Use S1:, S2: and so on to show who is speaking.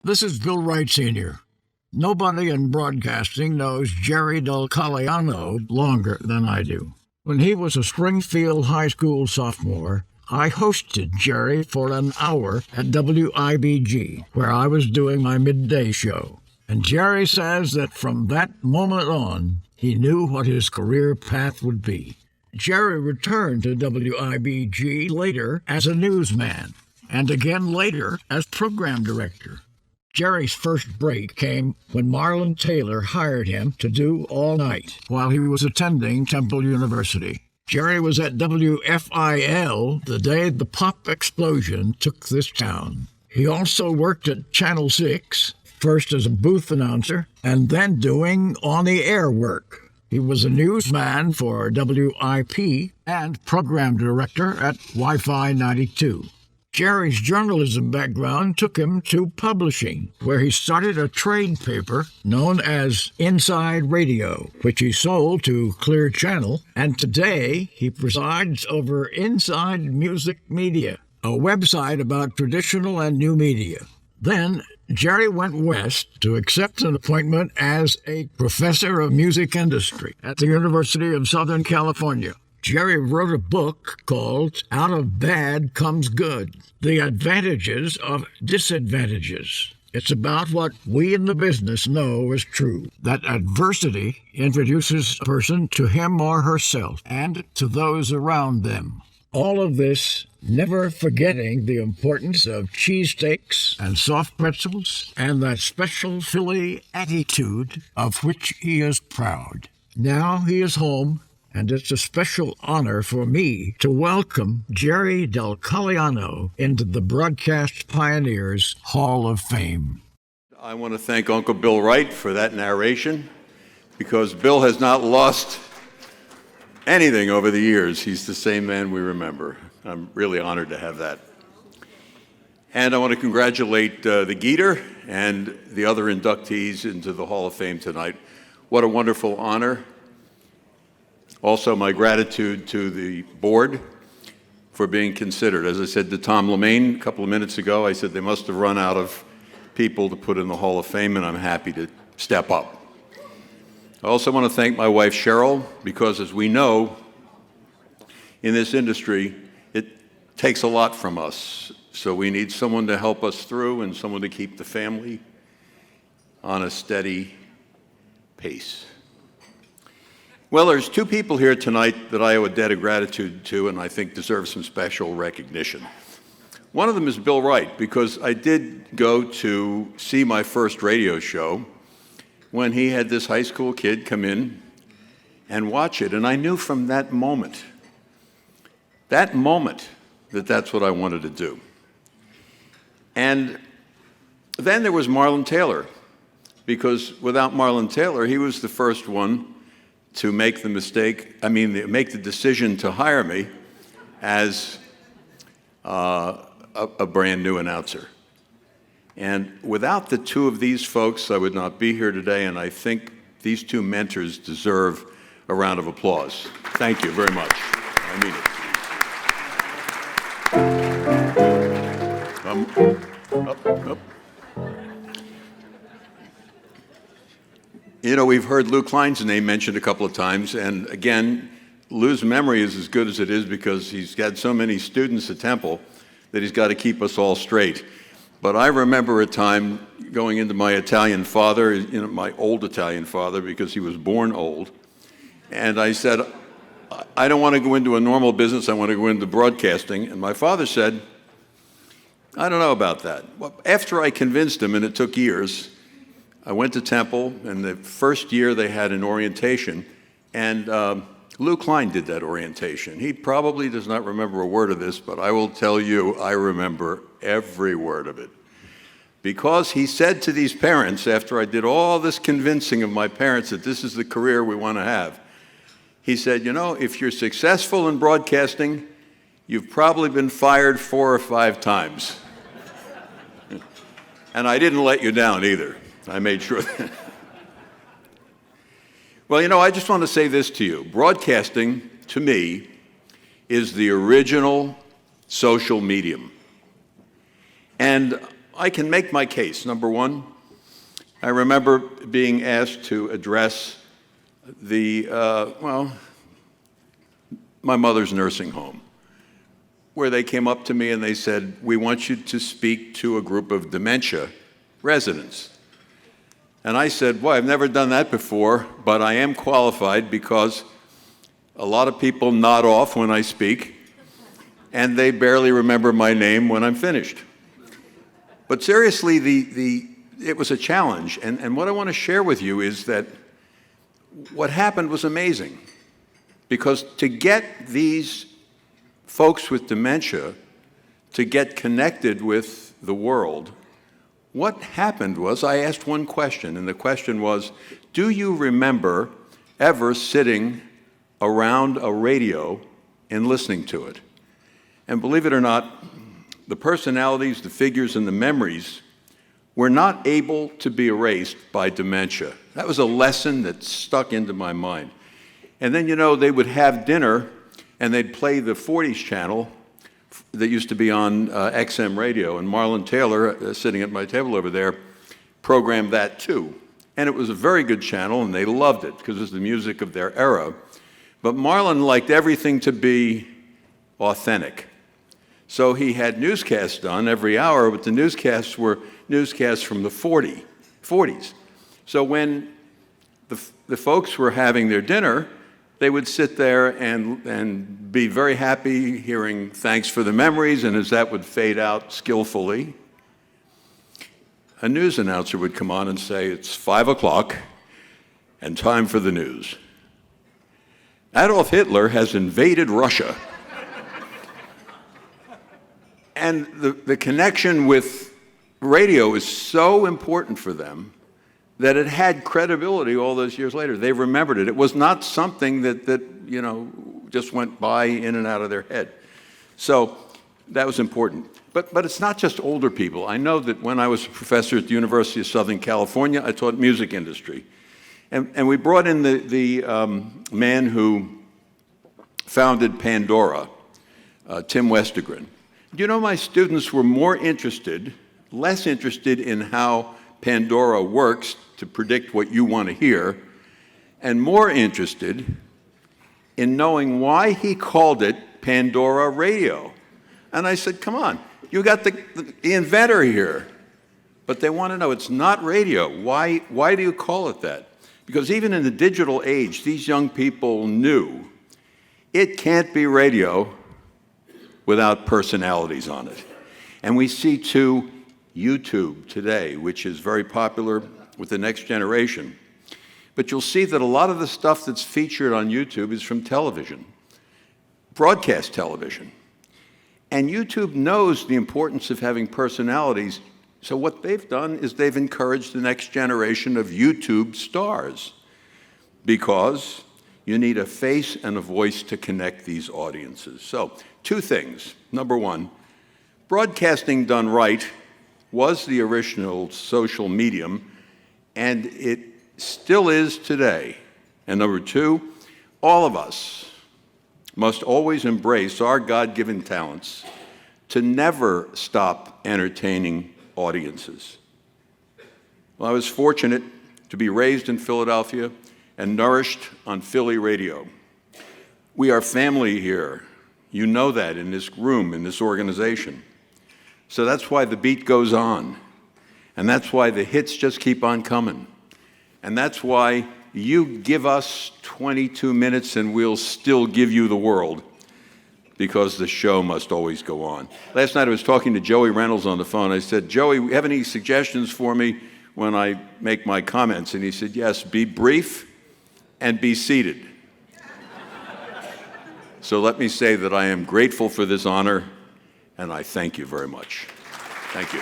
S1: This is Bill Wright Sr. Nobody in broadcasting knows Jerry Del Colliano longer than I do. When he was a Springfield High School sophomore, I hosted Jerry for an hour at WIBG, where I was doing my midday show. And Jerry says that from that moment on, he knew what his career path would be. Jerry returned to WIBG later as a newsman, and again later as program director. Jerry's first break came when Marlon Taylor hired him to do All Night while he was attending Temple University. Jerry was at WFIL the day the pop explosion took this town. He also worked at Channel 6, first as a booth announcer and then doing on-the-air work. He was a newsman for WIP and program director at Wi-Fi 92. Jerry's journalism background took him to publishing, where he started a trade paper known as Inside Radio, which he sold to Clear Channel, and today he presides over Inside Music Media, a website about traditional and new media. Then Jerry went west to accept an appointment as a professor of music industry at the University of Southern California. Jerry wrote a book called Out of Bad Comes Good: The Advantages of Disadvantages. It's about what we in the business know is true, that adversity introduces a person to him or herself and to those around them. All of this never forgetting the importance of cheesesteaks and soft pretzels and that special Philly attitude of which he is proud. Now he is home, and it's a special honor for me to welcome Jerry Del Colliano into the Broadcast Pioneers Hall of Fame.
S2: I want to thank Uncle Bill Wright for that narration, because Bill has not lost anything over the years. He's the same man we remember. I'm really honored to have that. And I want to congratulate the Geeter and the other inductees into the Hall of Fame tonight. What a wonderful honor. Also, my gratitude to the board for being considered. As I said to Tom Lemaine a couple of minutes ago, I said they must have run out of people to put in the Hall of Fame, and I'm happy to step up. I also want to thank my wife, Cheryl, because as we know, in this industry, it takes a lot from us. So we need someone to help us through and someone to keep the family on a steady pace. Well, there's two people here tonight that I owe a debt of gratitude to and I think deserve some special recognition. One of them is Bill Wright, because I did go to see my first radio show when he had this high school kid come in and watch it, and I knew from that moment that that's what I wanted to do. And then there was Marlon Taylor, because without Marlon Taylor, he was the first one to make the decision to hire me as a brand new announcer. And without the two of these folks, I would not be here today, and I think these two mentors deserve a round of applause. Thank you very much. I mean it. Up. You know, we've heard Lou Klein's name mentioned a couple of times, and again, Lou's memory is as good as it is because he's got so many students at Temple that he's got to keep us all straight. But I remember a time going into my Italian father, my old Italian father, because he was born old, and I said, I don't want to go into a normal business, I want to go into broadcasting. And my father said, I don't know about that. Well, after I convinced him, and it took years, I went to Temple, and the first year they had an orientation, and Lou Klein did that orientation. He probably does not remember a word of this, but I will tell you, I remember every word of it. Because he said to these parents, after I did all this convincing of my parents that this is the career we want to have, he said, you know, if you're successful in broadcasting, you've probably been fired 4 or 5 times. And I didn't let you down either. I made sure that. Well, you know, I just want to say this to you. Broadcasting, to me, is the original social medium. And I can make my case. Number one, I remember being asked to address my mother's nursing home, where they came up to me and they said, "We want you to speak to a group of dementia residents." And I said, "Well, I've never done that before, but I am qualified because a lot of people nod off when I speak, and they barely remember my name when I'm finished." But seriously, it was a challenge. And what I want to share with you is that what happened was amazing. Because to get these folks with dementia to get connected with the world, what happened was I asked one question, and the question was, do you remember ever sitting around a radio and listening to it? And believe it or not, the personalities, the figures, and the memories were not able to be erased by dementia. That was a lesson that stuck into my mind. And then, they would have dinner, and they'd play the 40s channel that used to be on XM radio, and Marlon Taylor, sitting at my table over there, programmed that too. And it was a very good channel, and they loved it because it was the music of their era. But Marlon liked everything to be authentic. So he had newscasts done every hour, but the newscasts were newscasts from the 40s. So when the folks were having their dinner, they would sit there and be very happy hearing thanks for the memories, and as that would fade out skillfully, a news announcer would come on and say, "It's 5 o'clock and time for the news. Adolf Hitler has invaded Russia." And the connection with radio is so important for them that it had credibility all those years later. They remembered it. It was not something that just went by in and out of their head. So that was important. But it's not just older people. I know that when I was a professor at the University of Southern California, I taught music industry. And we brought in the man who founded Pandora, Tim Westergren. My students were less interested in how Pandora works to predict what you want to hear, and more interested in knowing why he called it Pandora Radio. And I said, come on, you got the inventor here. But they want to know it's not radio. Why do you call it that? Because even in the digital age, these young people knew it can't be radio without personalities on it. And we see too YouTube today, which is very popular with the next generation. But you'll see that a lot of the stuff that's featured on YouTube is from television, broadcast television. And YouTube knows the importance of having personalities. So what they've done is they've encouraged the next generation of YouTube stars, because you need a face and a voice to connect these audiences. So, two things. Number one, broadcasting done right was the original social medium, and it still is today. And number two, all of us must always embrace our God-given talents to never stop entertaining audiences. Well, I was fortunate to be raised in Philadelphia and nourished on Philly radio. We are family here. You know that in this room, in this organization. So that's why the beat goes on. And that's why the hits just keep on coming. And that's why you give us 22 minutes and we'll still give you the world, because the show must always go on. Last night I was talking to Joey Reynolds on the phone. I said, "Joey, have any suggestions for me when I make my comments?" And he said, "Yes, be brief and be seated." So let me say that I am grateful for this honor, and I thank you very much. Thank you.